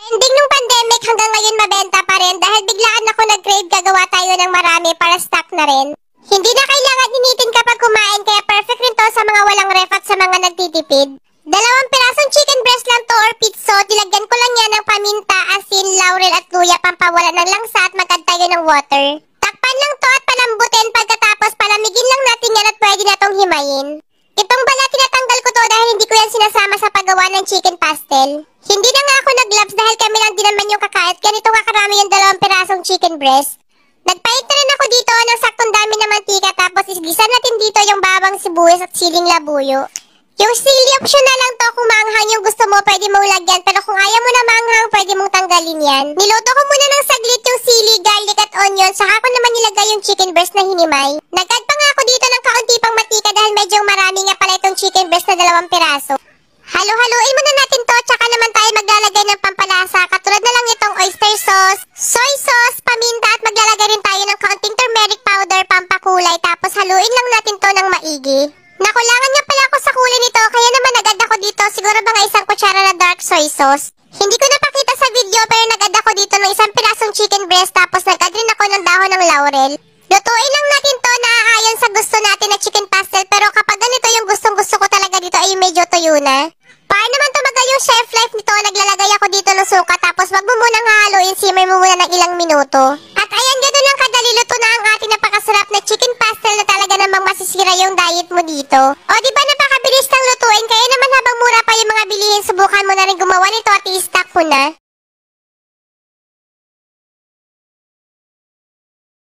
Ending nung pandemic hanggang ngayon mabenta pa rin dahil biglaan ako nag-crave gagawa tayo ng marami para stock na rin. Hindi na kailangan initin kapag kumain kaya perfect rin to sa mga walang ref at sa mga nagtitipid. 2 pirasong chicken breast lang to or pizza, dilagyan ko lang yan ng paminta, asin, laurel at luya pampawala ng langsa at magad tayo ng water. Takpan lang to at palambutin pagkatapos palamigin lang natin yan at pwede na tong himayin. Itong balat tinatanggal ko to dahil hindi ko yan sinasama sa paggawa ng chicken pastel. Hindi na nga ako nag-gloves dahil kami lang din naman yung kakait ganito nga karami yung 2 pirasong chicken breast. Nagpalit na rin ako dito ng saktong dami na mantika tapos isgisa natin dito yung bawang sibuyas at siling labuyo. Yung sili optional lang to kung maanghang yung gusto mo pwede mong lagyan pero kung ayaw mo na maanghang pwede mong tanggalin yan. Niluto ko muna ng saglit yung sili, garlic at onion saka ko naman nilagay yung chicken breast na hinimay. Nag-add pa nga ako dito ng kaunti pang mantika dahil medyo marami nga pala itong chicken breast na 2 piraso. Halo-haluin muna natin to tsaka naman tayo maglalagay ng pampalasa katulad na lang itong oyster sauce, soy sauce, paminta at maglalagay rin tayo ng kaunting turmeric powder pampakulay tapos haluin lang natin to ng maigi. Nakulangan nga pala ako sa kulay nito kaya naman nag-add ako dito siguro mga 1 kutsara na dark soy sauce. Hindi ko napakita sa video pero nag-add ako dito ng 1 pirasong chicken breast tapos nag-add rin ako ng dahon ng laurel. Lutuin lang natin to na aayon sa gusto natin na chicken pastel pero kapag ganito yung gustong-gusto ko talaga dito ay medyo tuyo na. Para naman tumagal yung chef life nito, naglalagay ako dito ng suka tapos wag mo munang haluin, simmer mo muna ng ilang minuto. At ayan, gano'n lang kadali luto na ang ating napakasarap na chicken pastel na talaga namang masisira yung diet mo dito. O diba napakabilis ng lutuin, kaya naman habang mura pa yung mga bilihin, subukan mo na rin gumawa nito at i-stock mo na.